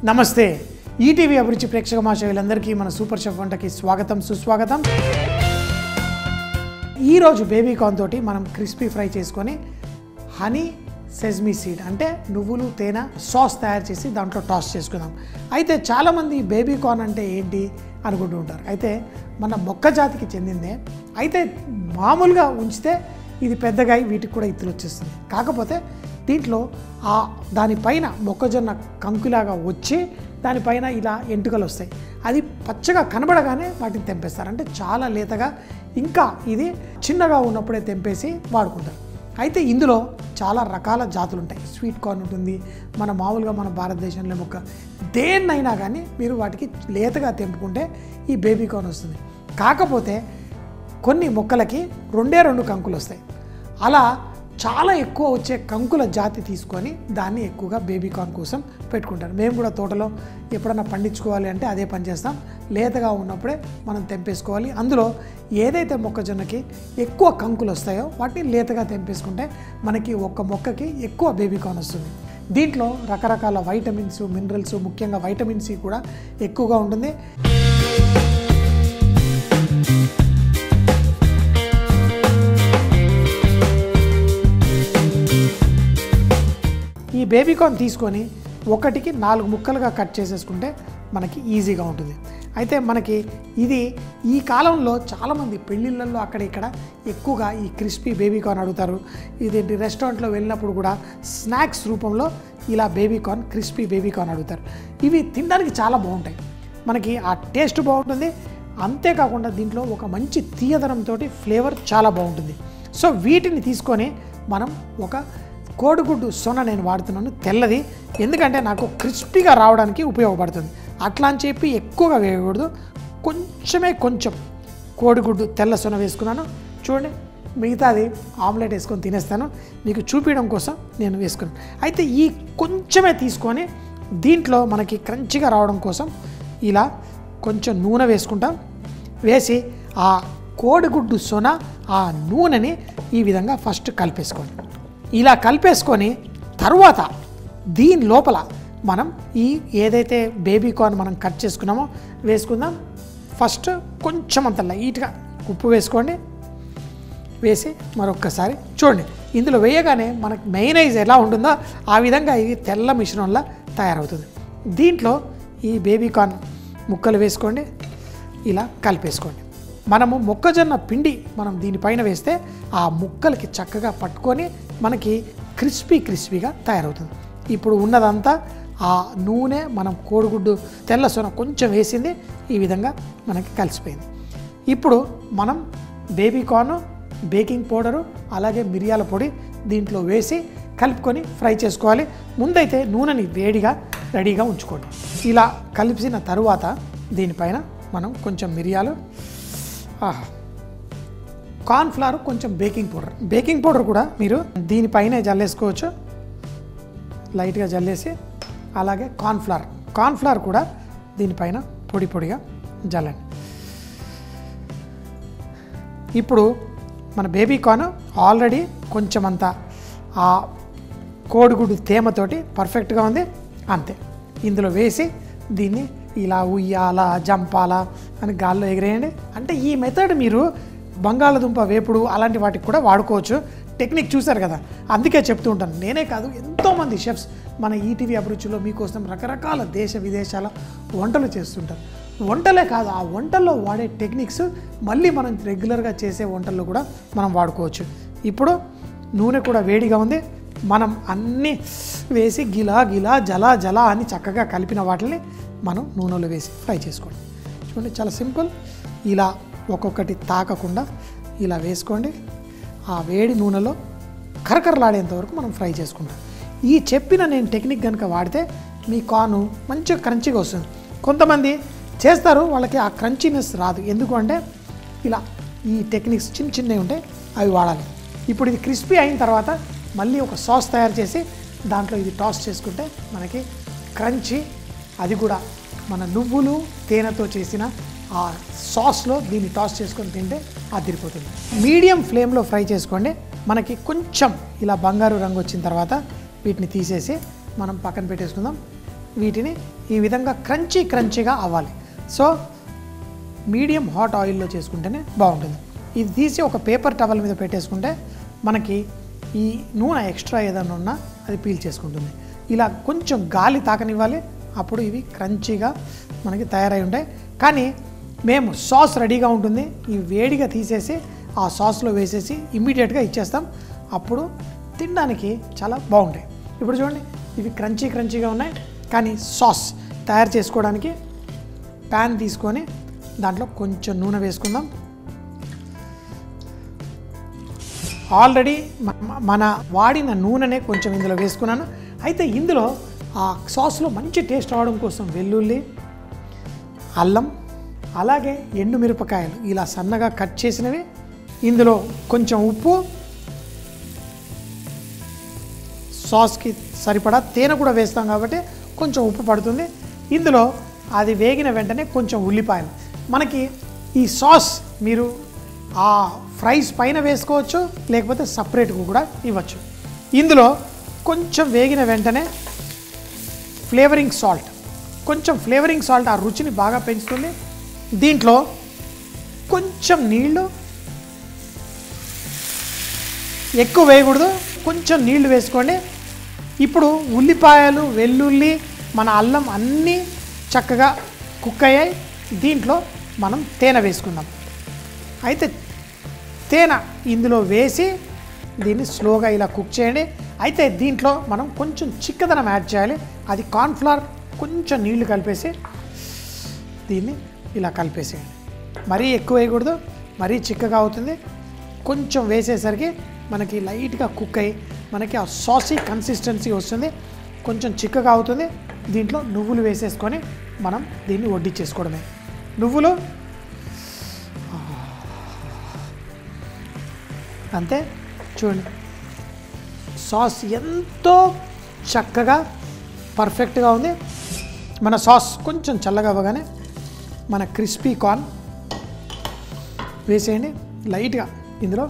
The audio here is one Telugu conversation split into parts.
నమస్తే ఈటీవీ అభిరుచి ప్రేక్షక మహాశయులందరికీ మన సూపర్ షెఫ్ వంటకి స్వాగతం సుస్వాగతం. ఈరోజు బేబీ కార్న్ తోటి మనం క్రిస్పీ ఫ్రై చేసుకొని హనీ సెజ్మీ సీడ్ అంటే నువ్వులు తేనె సాస్ తయారు చేసి దాంట్లో టాస్ చేసుకుందాం. అయితే చాలామంది బేబీ కార్న్ అంటే ఏంటి అనుకుంటూ ఉంటారు. అయితే మన మొక్క జాతికి చెందిందే. అయితే మామూలుగా ఉంచితే ఇది పెద్దగా వీటికి కూడా ఇత్తులు వచ్చేస్తుంది. కాకపోతే దీంట్లో దానిపైన మొక్కజొన్న కంకులాగా వచ్చి దానిపైన ఇలా ఎంటుకలు వస్తాయి. అది పచ్చగా కనబడగానే వాటిని తెంపేస్తారు. అంటే చాలా లేతగా ఇంకా ఇది చిన్నగా ఉన్నప్పుడే తెంపేసి వాడుకుంటారు. అయితే ఇందులో చాలా రకాల జాతులు ఉంటాయి. స్వీట్ కార్న్ ఉంటుంది, మామూలుగా మన భారతదేశంలో మొక్క దేన్నైనా కానీ మీరు వాటికి లేతగా తెంపుకుంటే ఈ బేబీ కార్న్ వస్తుంది. కాకపోతే కొన్ని మొక్కలకి రెండు కంకులు వస్తాయి. అలా చాలా ఎక్కువ వచ్చే కంకుల జాతి తీసుకొని దాన్ని ఎక్కువగా బేబీ కార్న్ కోసం పెట్టుకుంటారు. మేము కూడా తోటలో ఎప్పుడన్నా పండించుకోవాలి అంటే అదే పని చేస్తాం. లేతగా ఉన్నప్పుడే మనం తెంపేసుకోవాలి. అందులో ఏదైతే మొక్కజొన్నకి ఎక్కువ కంకులు వస్తాయో వాటిని లేతగా తెంపేసుకుంటే మనకి ఒక్క మొక్కకి ఎక్కువ బేబీ కార్న్ వస్తుంది. దీంట్లో రకరకాల వైటమిన్స్, మినరల్స్, ముఖ్యంగా వైటమిన్ సి కూడా ఎక్కువగా ఉంటుంది. ఈ బేబీ కార్న్ తీసుకొని ఒకటికి 4 ముక్కలుగా కట్ చేసేసుకుంటే మనకి ఈజీగా ఉంటుంది. అయితే మనకి ఇది ఈ కాలంలో చాలామంది పెళ్ళిళ్ళల్లో అక్కడ ఇక్కడ ఎక్కువగా ఈ క్రిస్పీ బేబీ కార్న్ అడుగుతారు. ఇదేంటి రెస్టారెంట్లో వెళ్ళినప్పుడు కూడా స్నాక్స్ రూపంలో ఇలా baby corn, crispy baby corn అడుగుతారు. ఇవి తినడానికి చాలా బాగుంటాయి. మనకి ఆ టేస్ట్ బాగుంటుంది. అంతేకాకుండా దీంట్లో ఒక మంచి తీయదనంతో ఫ్లేవర్ చాలా బాగుంటుంది. సో వీటిని తీసుకొని మనం ఒక కోడిగుడ్డు సొన నేను వాడుతున్నాను, తెల్లది. ఎందుకంటే నాకు క్రిస్పీగా రావడానికి ఉపయోగపడుతుంది. అట్లా అని చెప్పి ఎక్కువగా వేయకూడదు. కొంచెం కోడిగుడ్డు తెల్ల సొన వేసుకున్నాను. చూడండి, మిగతాది ఆమ్లెట్ వేసుకొని తినేస్తాను. మీకు చూపించడం కోసం నేను వేసుకున్నాను. అయితే ఈ కొంచెమే తీసుకొని దీంట్లో మనకి క్రంచిగా రావడం కోసం ఇలా కొంచెం నూనె వేసుకుంటాం. వేసి ఆ కోడిగుడ్డు సొన ఆ నూనెని ఈ విధంగా ఫస్ట్ కలిపేసుకోండి. ఇలా కలిపేసుకొని తర్వాత దీని లోపల మనం ఈ ఏదైతే బేబీ కార్న్ మనం కట్ చేసుకున్నామో వేసుకుందాం. ఫస్ట్ కొంచెం అంత లైట్గా ఉప్పు వేసుకోండి. వేసి మరొక్కసారి చూడండి, ఇందులో వేయగానే మనకు మెయినైజ్ ఎలా ఉంటుందో ఆ విధంగా ఇది తెల్ల మిశ్రమంలా తయారవుతుంది. దీంట్లో ఈ బేబీ కార్న్ ముక్కలు వేసుకోండి. ఇలా కలిపేసుకోండి. మనము మొక్కజొన్న పిండి మనం దీనిపైన వేస్తే ఆ ముక్కలకి చక్కగా పట్టుకొని మనకి క్రిస్పీగా తయారవుతుంది. ఇప్పుడు ఉన్నదంతా ఆ నూనె మనం కోడిగుడ్డు తెల్ల సొన కొంచెం వేసింది ఈ విధంగా మనకి కలిసిపోయింది. ఇప్పుడు మనం బేబీ కార్న్, బేకింగ్ పౌడరు అలాగే మిరియాల పొడి దీంట్లో వేసి కలుపుకొని ఫ్రై చేసుకోవాలి. ముందైతే నూనెని వేడిగా రెడీగా ఉంచుకోండి. ఇలా కలిపిన తరువాత దీనిపైన మనం కొంచెం మిరియాలు, కార్న్ఫ్లవర్, కొంచెం బేకింగ్ పౌడర్ కూడా మీరు దీనిపైనే జల్లేసుకోవచ్చు. లైట్గా జల్లేసి అలాగే కార్న్ఫ్లవర్ కూడా దీనిపైన పొడిగా జల్లండి. ఇప్పుడు మన బేబీ కార్న్ ఆల్రెడీ కొంచెం అంతా ఆ కోడిగుడ్డు తేమతోటి పర్ఫెక్ట్గా ఉంది. అంతే, ఇందులో వేసి దీన్ని ఇలా ఉయ్యాలా జంపాలా అని గాల్లో ఎగిరేయండి. అంటే ఈ మెథడ్ మీరు బంగాళదుంప వేపుడు అలాంటి వాటికి కూడా వాడుకోవచ్చు. టెక్నిక్ చూశారు కదా, అందుకే చెప్తూ ఉంటాను. నేనే కాదు, ఎంతోమంది షెఫ్స్ మన ఈటీవీ అభిరుచిలో మీకోసం రకరకాల దేశ విదేశాల వంటలు చేస్తుంటారు. వంటలే కాదు, ఆ వంటల్లో వాడే టెక్నిక్స్ మళ్ళీ మనం రెగ్యులర్గా చేసే వంటల్లో కూడా మనం వాడుకోవచ్చు. ఇప్పుడు నూనె కూడా వేడిగా ఉంది. మనం అన్నీ వేసి గిలా జలా అని చక్కగా కలిపిన వాటిని మనం నూనెలో వేసి ఫ్రై చేసుకోండి. చూడండి, చాలా సింపుల్. ఇలా ఒక్కొక్కటి తాకకుండా ఇలా వేసుకోండి. ఆ వేడి నూనెలో కరకరలాడేంత వరకు మనం ఫ్రై చేసుకుంటాం. ఈ చెప్పిన నేను టెక్నిక్ కనుక వాడితే మీ కార్న్ మంచిగా క్రంచిగా వస్తుంది. కొంతమంది చేస్తారు, వాళ్ళకి ఆ క్రంచీనెస్ రాదు. ఎందుకు అంటే ఇలా ఈ టెక్నిక్స్ చిన్నవి ఉంటాయి, అవి వాడాలి. ఇప్పుడు ఇది క్రిస్పీ అయిన తర్వాత మళ్ళీ ఒక సాస్ తయారు చేసి దాంట్లో ఇది టాస్ చేసుకుంటే మనకి క్రంచీ, అది కూడా మన నువ్వులు తేనెతో చేసిన ఆ సాస్లో దీన్ని టాస్ చేసుకొని తింటే అదిరిపోతుంది. మీడియం ఫ్లేమ్లో ఫ్రై చేసుకోండి. మనకి కొంచెం ఇలా బంగారు రంగు వచ్చిన తర్వాత వీటిని తీసేసి మనం పక్కన పెట్టేసుకుందాం. వీటిని ఈ విధంగా క్రంచీగా అవ్వాలి. సో మీడియం హాట్ ఆయిల్లో చేసుకుంటేనే బాగుంటుంది. ఇది తీసి ఒక పేపర్ టవల్ మీద పెట్టేసుకుంటే మనకి ఈ నూనె ఎక్స్ట్రా ఏదైనా ఉన్నా అది పీల్చేసుకుంటుంది. ఇలా కొంచెం గాలి తాకనివ్వాలి, అప్పుడు ఇవి క్రంచీగా మనకి తయారై ఉంటాయి. కానీ మేము సాస్ రెడీగా ఉంటుంది, ఈ వేడిగా తీసేసి ఆ సాస్లో వేసేసి ఇమ్మీడియట్గా ఇచ్చేస్తాం. అప్పుడు తినడానికి చాలా బాగుంటాయి. ఇప్పుడు చూడండి, ఇవి క్రంచీగా ఉన్నాయి. కానీ సాస్ తయారు చేసుకోవడానికి ప్యాన్ తీసుకొని దాంట్లో కొంచెం నూనె వేసుకుందాం. ఆల్రెడీ మన వాడిన నూనెనే కొంచెం ఇందులో వేసుకున్నాను. అయితే ఇందులో ఆ సాస్లో మంచి టేస్ట్ రావడం కోసం వెల్లుల్లి, అల్లం, అలాగే ఎండుమిరపకాయలు ఇలా సన్నగా కట్ చేసినవి, ఇందులో కొంచెం ఉప్పు, సాస్కి సరిపడా తేనె కూడా వేస్తాం కాబట్టి కొంచెం ఉప్పు పడుతుంది. ఇందులో అది వేగిన వెంటనే కొంచెం ఉల్లిపాయలు. మనకి ఈ సాస్ మీరు ఆ ఫ్రైస్ పైన వేసుకోవచ్చు, లేకపోతే సపరేట్గా కూడా ఇవ్వచ్చు. ఇందులో కొంచెం వేగిన వెంటనే ఫ్లేవరింగ్ సాల్ట్, కొంచెం ఫ్లేవరింగ్ సాల్ట్ ఆ రుచిని బాగా పెంచుతుంది. దీంట్లో కొంచెం నీళ్ళు, ఎక్కువ వేయకూడదు, కొంచెం నీళ్లు వేసుకోండి. ఇప్పుడు ఉల్లిపాయలు, వెల్లుల్లి, మన అల్లం అన్నీ చక్కగా కుక్ అయ్యాయి. దీంట్లో మనం తేనె వేసుకుందాం. అయితే తేనె ఇందులో వేసి దీన్ని స్లోగా ఇలా కుక్ చేయండి. అయితే దీంట్లో మనం కొంచెం చిక్కదనం యాడ్ చేయాలి. అది కార్న్ఫ్లవర్, కొంచెం నీళ్లు కలిపేసి దీన్ని ఇలా కలిపేసేయండి. మరీ ఎక్కువ వేయకూడదు, మరీ చిక్కగా అవుతుంది. కొంచెం వేసేసరికి మనకి లైట్గా కుక్ అయ్యి మనకి ఆ సాసీ కన్సిస్టెన్సీ వస్తుంది, కొంచెం చిక్కగా అవుతుంది. దీంట్లో నువ్వులు వేసేసుకొని మనం దీన్ని వడ్డించేసుకోవడమే. నువ్వులు అంతే. చూడండి, సాస్ ఎంతో చక్కగా పర్ఫెక్ట్గా ఉంది. మన సాస్ కొంచెం చల్లగా అవ్వగానే మన క్రిస్పీ కార్న్ వేసేయండి. లైట్గా ఇందులో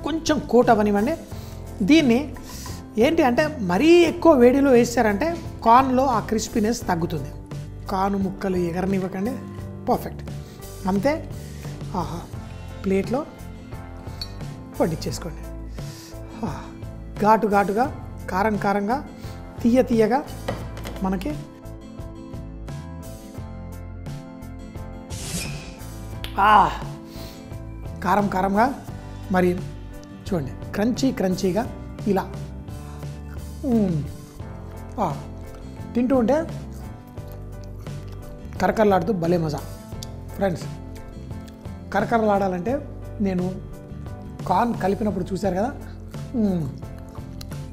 కొంచెం కోట్ అవ్వనివ్వండి. దీన్ని ఏంటి అంటే మరీ ఎక్కువ వేడిలో వేసారంటే కార్న్లో ఆ క్రిస్పీనెస్ తగ్గుతుంది. కార్న్ ముక్కలు ఎగరనివ్వకండి. పర్ఫెక్ట్, అంతే. ఆహా, ప్లేట్లో వడ్డించేసుకోండి. ఘాటుగా, కారంగా, తీయగా మనకి కారంగా, మరి చూడండి క్రంచీగా ఇలా తింటూ ఉంటే కరకరలాడుతూ భలే మజా. ఫ్రెండ్స్, కరకరలాడాలంటే నేను కార్న్ కలిపినప్పుడు చూశారు కదా,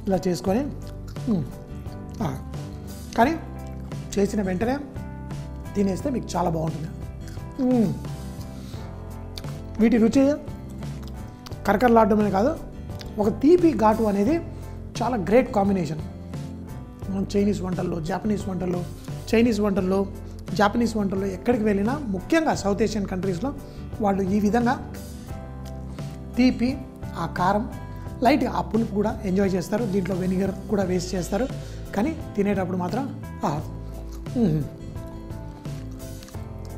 ఇలా చేసుకొని కానీ చేసిన వెంటనే తినేస్తే మీకు చాలా బాగుంటుంది. వీటి రుచి కరకరలాడడమే కాదు, ఒక తీపి ఘాటు అనేది చాలా గ్రేట్ కాంబినేషన్. మనం చైనీస్ వంటల్లో, జాపనీస్ వంటల్లో ఎక్కడికి వెళ్ళినా, ముఖ్యంగా సౌత్ ఏషియన్ కంట్రీస్లో వాళ్ళు ఈ విధంగా తీపి, ఆ కారం, లైట్గా ఆ పులుపు కూడా ఎంజాయ్ చేస్తారు. దీంట్లో వెనిగర్ కూడా వేస్ట్ చేస్తారు. కానీ తినేటప్పుడు మాత్రం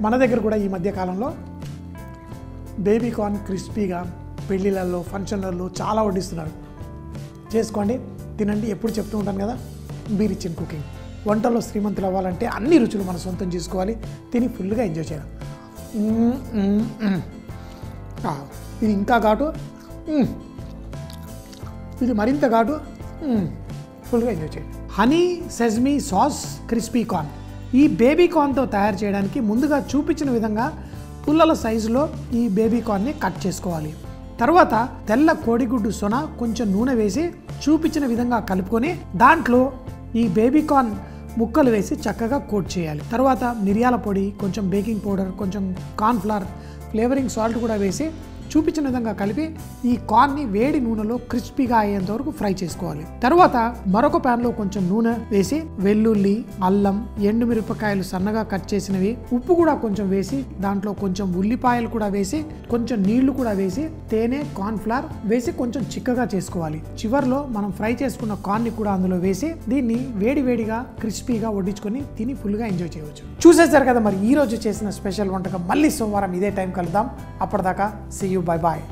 మన దగ్గర కూడా ఈ మధ్యకాలంలో బేబీ కార్న్ క్రిస్పీగా పెళ్ళిళ్ళల్లో, ఫంక్షన్లలో చాలా వడ్డిస్తున్నారు. చేసుకోండి, తినండి. ఎప్పుడు చెప్తూ ఉంటాను కదా, బీ రిచ్ ఇన్ కుకింగ్. వంటల్లో శ్రీమంతులు అవ్వాలంటే అన్ని రుచులు మనం సొంతం చేసుకోవాలి, తిని ఫుల్గా ఎంజాయ్ చేయాలి. ఇది ఇంకా ఘాటు, ఇది మరింత ఘాటు, ఫుల్గా ఎంజాయ్ చేయండి. Honey sesame sauce crispy corn. ఈ బేబీ కార్న్తో తయారు చేయడానికి ముందుగా చూపించిన విధంగా పుల్లల సైజులో ఈ బేబీ కార్న్ని కట్ చేసుకోవాలి. తర్వాత తెల్ల కోడిగుడ్డు సొన కొంచెం నూనె వేసి చూపించిన విధంగా కలుపుకొని దాంట్లో ఈ బేబీ కార్న్ ముక్కలు వేసి చక్కగా కోట్ చేయాలి. తర్వాత మిరియాల పొడి, కొంచెం బేకింగ్ పౌడర్, కొంచెం కార్న్ఫ్లవర్, ఫ్లేవరింగ్ సాల్ట్ కూడా వేసి చూపించిన విధంగా కలిపి ఈ కార్న్ని వేడి నూనెలో క్రిస్పీగా అయ్యేంత వరకు ఫ్రై చేసుకోవాలి. తర్వాత మరొక ప్యాన్ లో కొంచెం నూనె వేసి వెల్లుల్లి, అల్లం, ఎండుమిరపకాయలు సన్నగా కట్ చేసినవి, ఉప్పు కూడా కొంచెం వేసి దాంట్లో కొంచెం ఉల్లిపాయలు కూడా వేసి కొంచెం నీళ్లు కూడా వేసి తేనె, కార్న్ ఫ్లవర్ వేసి కొంచెం చిక్కగా చేసుకోవాలి. చివర్లో మనం ఫ్రై చేసుకున్న కార్న్ని కూడా అందులో వేసి దీన్ని వేడివేడిగా క్రిస్పీగా వడ్డించుకొని తిని ఫుల్గా ఎంజాయ్ చేయవచ్చు. చూసేసారు కదా మరి ఈ రోజు చేసిన స్పెషల్ వంటకం. మళ్ళీ సోమవారం ఇదే టైం కలుద్దాం. అప్పటిదాకా సీ యూ, బై బాయ్.